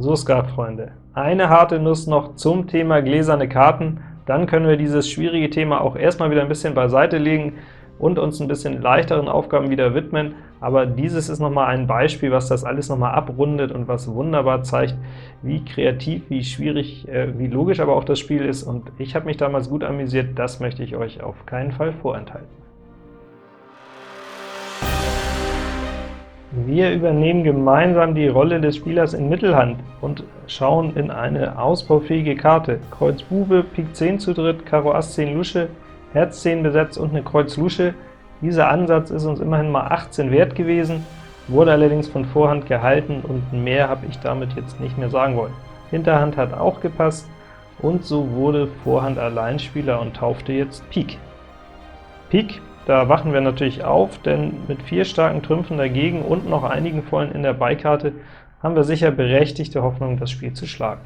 So, Skatfreunde, eine harte Nuss noch zum Thema gläserne Karten, dann können wir dieses schwierige Thema auch erstmal wieder ein bisschen beiseite legen und uns ein bisschen leichteren Aufgaben wieder widmen, aber dieses ist nochmal ein Beispiel, was das alles nochmal abrundet und was wunderbar zeigt, wie kreativ, wie schwierig, wie logisch aber auch das Spiel ist, und ich habe mich damals gut amüsiert, das möchte ich euch auf keinen Fall vorenthalten. Wir übernehmen gemeinsam die Rolle des Spielers in Mittelhand und schauen in eine ausbaufähige Karte. Kreuz Bube, Pik 10 zu dritt, Karo Ass 10 Lusche, Herz 10 besetzt und eine Kreuz Lusche. Dieser Ansatz ist uns immerhin mal 18 wert gewesen, wurde allerdings von Vorhand gehalten, und mehr habe ich damit jetzt nicht mehr sagen wollen. Hinterhand hat auch gepasst, und so wurde Vorhand Alleinspieler und taufte jetzt Pik. Pik, da wachen wir natürlich auf, denn mit 4 starken Trümpfen dagegen und noch einigen Vollen in der Beikarte haben wir sicher berechtigte Hoffnung, das Spiel zu schlagen.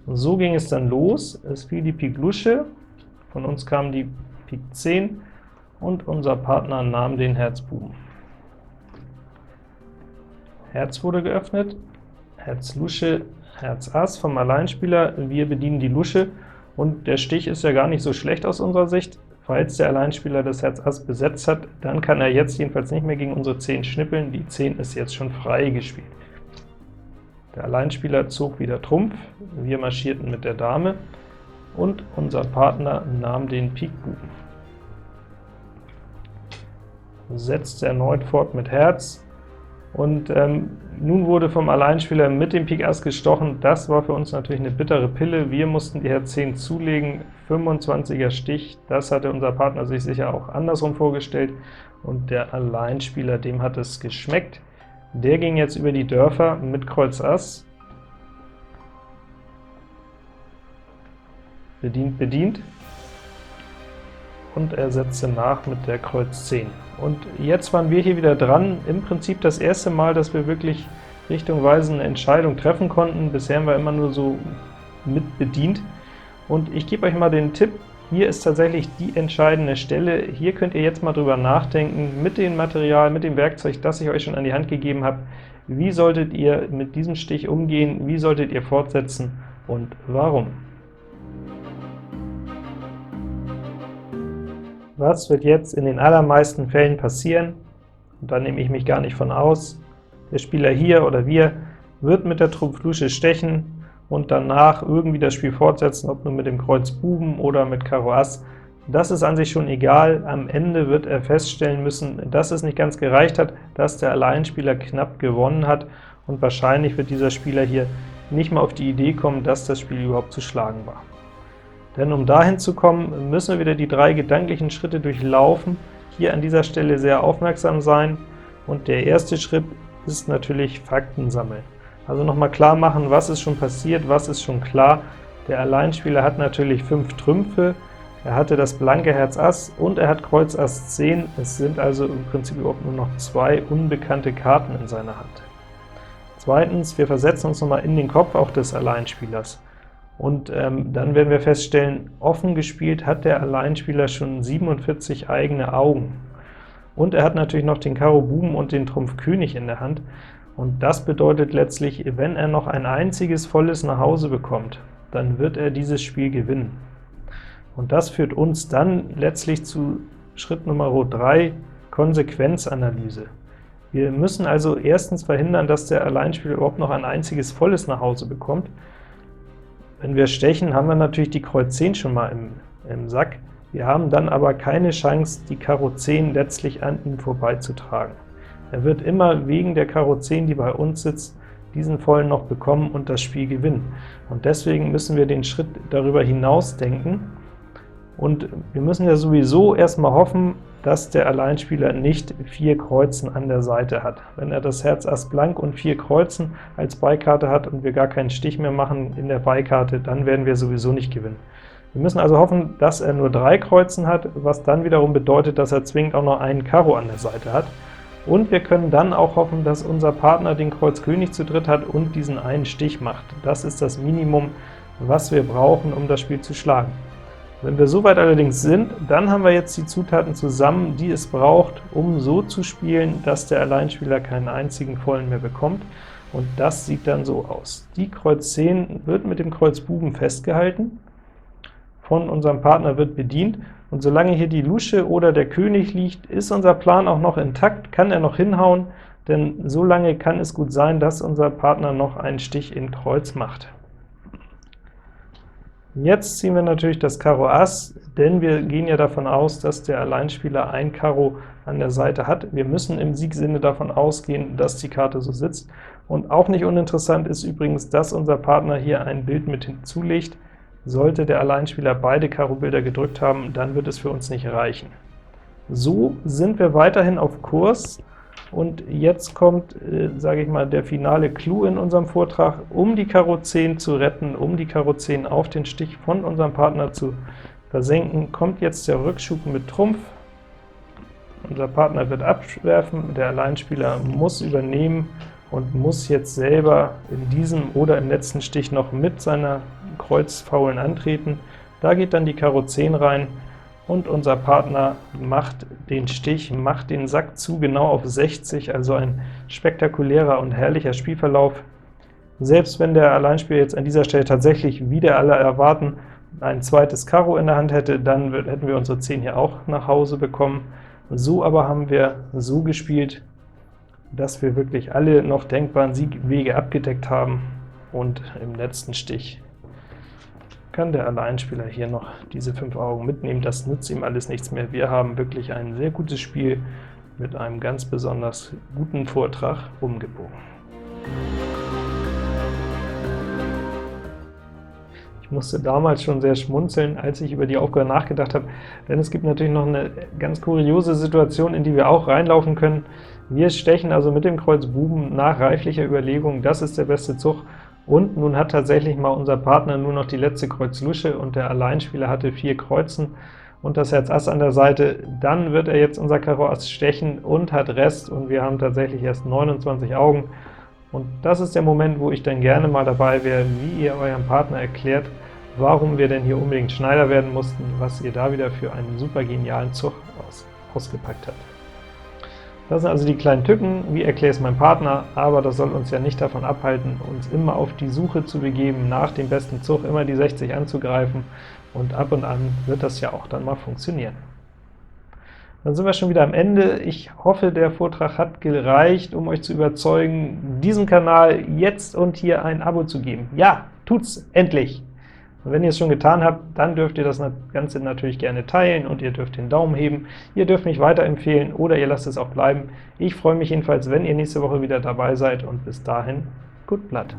So ging es dann los. Es fiel die Pik Lusche, von uns kam die Pik 10, und unser Partner nahm den Herz Buben. Herz wurde geöffnet, Herz Lusche, Herz Ass vom Alleinspieler, wir bedienen die Lusche, und der Stich ist ja gar nicht so schlecht aus unserer Sicht. Falls der Alleinspieler das Herz Ass besetzt hat, dann kann er jetzt jedenfalls nicht mehr gegen unsere 10 schnippeln, die 10 ist jetzt schon frei gespielt. Der Alleinspieler zog wieder Trumpf, wir marschierten mit der Dame, und unser Partner nahm den Pik Buben. Setzte erneut fort mit Herz, und nun wurde vom Alleinspieler mit dem Pik Ass gestochen. Das war für uns natürlich eine bittere Pille, wir mussten die Herz 10 zulegen, 25er Stich, das hatte unser Partner sich sicher auch andersrum vorgestellt, und der Alleinspieler, dem hat es geschmeckt. Der ging jetzt über die Dörfer mit Kreuz Ass, bedient, und er setzte nach mit der Kreuz 10. Und jetzt waren wir hier wieder dran, im Prinzip das erste Mal, dass wir wirklich richtungweise eine Entscheidung treffen konnten. Bisher haben wir immer nur so mit bedient, und ich gebe euch mal den Tipp, hier ist tatsächlich die entscheidende Stelle. Hier könnt ihr jetzt mal drüber nachdenken, mit dem Material, mit dem Werkzeug, das ich euch schon an die Hand gegeben habe. Wie solltet ihr mit diesem Stich umgehen, wie solltet ihr fortsetzen und warum? Was wird jetzt in den allermeisten Fällen passieren? Und da nehme ich mich gar nicht von aus. Der Spieler hier oder wir wird mit der Trumpf Lusche stechen und danach irgendwie das Spiel fortsetzen, ob nur mit dem Kreuz Buben oder mit Karo Ass. Das ist an sich schon egal, am Ende wird er feststellen müssen, dass es nicht ganz gereicht hat, dass der Alleinspieler knapp gewonnen hat, und wahrscheinlich wird dieser Spieler hier nicht mal auf die Idee kommen, dass das Spiel überhaupt zu schlagen war. Denn um dahin zu kommen, müssen wir wieder die 3 gedanklichen Schritte durchlaufen, hier an dieser Stelle sehr aufmerksam sein, und der erste Schritt ist natürlich Fakten sammeln. Also nochmal klar machen, was ist schon passiert, was ist schon klar. Der Alleinspieler hat natürlich 5 Trümpfe, er hatte das blanke Herz Ass und er hat Kreuz Ass 10, es sind also im Prinzip überhaupt nur noch 2 unbekannte Karten in seiner Hand. Zweitens, wir versetzen uns nochmal in den Kopf auch des Alleinspielers. Und dann werden wir feststellen, offen gespielt hat der Alleinspieler schon 47 eigene Augen. Und er hat natürlich noch den Karo Buben und den Trumpf König in der Hand. Und das bedeutet letztlich, wenn er noch ein einziges volles nach Hause bekommt, dann wird er dieses Spiel gewinnen. Und das führt uns dann letztlich zu Schritt Nummer 3, Konsequenzanalyse. Wir müssen also erstens verhindern, dass der Alleinspieler überhaupt noch ein einziges volles nach Hause bekommt. Wenn wir stechen, haben wir natürlich die Kreuz 10 schon mal im Sack, wir haben dann aber keine Chance, die Karo 10 letztlich an ihm vorbeizutragen. Er wird immer wegen der Karo 10, die bei uns sitzt, diesen vollen noch bekommen und das Spiel gewinnen. Und deswegen müssen wir den Schritt darüber hinaus denken, und wir müssen ja sowieso erstmal hoffen, dass der Alleinspieler nicht 4 Kreuzen an der Seite hat. Wenn er das Herz Ass blank und 4 Kreuzen als Beikarte hat und wir gar keinen Stich mehr machen in der Beikarte, dann werden wir sowieso nicht gewinnen. Wir müssen also hoffen, dass er nur 3 Kreuzen hat, was dann wiederum bedeutet, dass er zwingend auch noch einen Karo an der Seite hat. Und wir können dann auch hoffen, dass unser Partner den Kreuz König zu dritt hat und diesen einen Stich macht. Das ist das Minimum, was wir brauchen, um das Spiel zu schlagen. Wenn wir soweit allerdings sind, dann haben wir jetzt die Zutaten zusammen, die es braucht, um so zu spielen, dass der Alleinspieler keinen einzigen vollen mehr bekommt. und das sieht dann so aus. Die Kreuz 10 wird mit dem Kreuz Buben festgehalten, von unserem Partner wird bedient, und solange hier die Lusche oder der König liegt, ist unser Plan auch noch intakt, kann er noch hinhauen, denn so lange kann es gut sein, dass unser Partner noch einen Stich in Kreuz macht. Jetzt ziehen wir natürlich das Karo Ass, denn wir gehen ja davon aus, dass der Alleinspieler ein Karo an der Seite hat. Wir müssen im Siegsinne davon ausgehen, dass die Karte so sitzt. Und auch nicht uninteressant ist übrigens, dass unser Partner hier ein Bild mit hinzulegt. Sollte der Alleinspieler beide Karo-Bilder gedrückt haben, dann wird es für uns nicht reichen. So sind wir weiterhin auf Kurs, und jetzt kommt, sage ich mal, der finale Clou in unserem Vortrag. Um die Karo 10 zu retten, um die Karo 10 auf den Stich von unserem Partner zu versenken, kommt jetzt der Rückschub mit Trumpf. Unser Partner wird abwerfen, der Alleinspieler muss übernehmen und muss jetzt selber in diesem oder im letzten Stich noch mit seiner Kreuzfaulen antreten. Da geht dann die Karo 10 rein, und unser Partner macht den Stich, macht den Sack zu, genau auf 60, also ein spektakulärer und herrlicher Spielverlauf. Selbst wenn der Alleinspieler jetzt an dieser Stelle tatsächlich, wie alle erwarten, ein zweites Karo in der Hand hätte, dann hätten wir unsere 10 hier auch nach Hause bekommen. So aber haben wir so gespielt, dass wir wirklich alle noch denkbaren Siegwege abgedeckt haben, und im letzten Stich kann der Alleinspieler hier noch diese 5 Augen mitnehmen. Das nützt ihm alles nichts mehr. Wir haben wirklich ein sehr gutes Spiel mit einem ganz besonders guten Vortrag umgebogen. Ich musste damals schon sehr schmunzeln, als ich über die Aufgabe nachgedacht habe, denn es gibt natürlich noch eine ganz kuriose Situation, in die wir auch reinlaufen können. Wir stechen also mit dem Kreuz Buben nach reiflicher Überlegung, das ist der beste Zug, und nun hat tatsächlich mal unser Partner nur noch die letzte Kreuz Lusche, und der Alleinspieler hatte 4 Kreuzen und das Herz Ass an der Seite. Dann wird er jetzt unser Karo Ass stechen und hat Rest, und wir haben tatsächlich erst 29 Augen. Und das ist der Moment, wo ich dann gerne mal dabei wäre, wie ihr eurem Partner erklärt, warum wir denn hier unbedingt Schneider werden mussten, was ihr da wieder für einen super genialen Zug ausgepackt habt. Das sind also die kleinen Tücken, wie erkläre ich es meinem Partner, aber das soll uns ja nicht davon abhalten, uns immer auf die Suche zu begeben, nach dem besten Zug immer die 60 anzugreifen, und ab und an wird das ja auch dann mal funktionieren. Dann sind wir schon wieder am Ende. Ich hoffe, der Vortrag hat gereicht, um euch zu überzeugen, diesem Kanal jetzt und hier ein Abo zu geben. Ja, tut's endlich! Und wenn ihr es schon getan habt, dann dürft ihr das Ganze natürlich gerne teilen, und ihr dürft den Daumen heben. Ihr dürft mich weiterempfehlen, oder ihr lasst es auch bleiben. Ich freue mich jedenfalls, wenn ihr nächste Woche wieder dabei seid, und bis dahin, gut Blatt!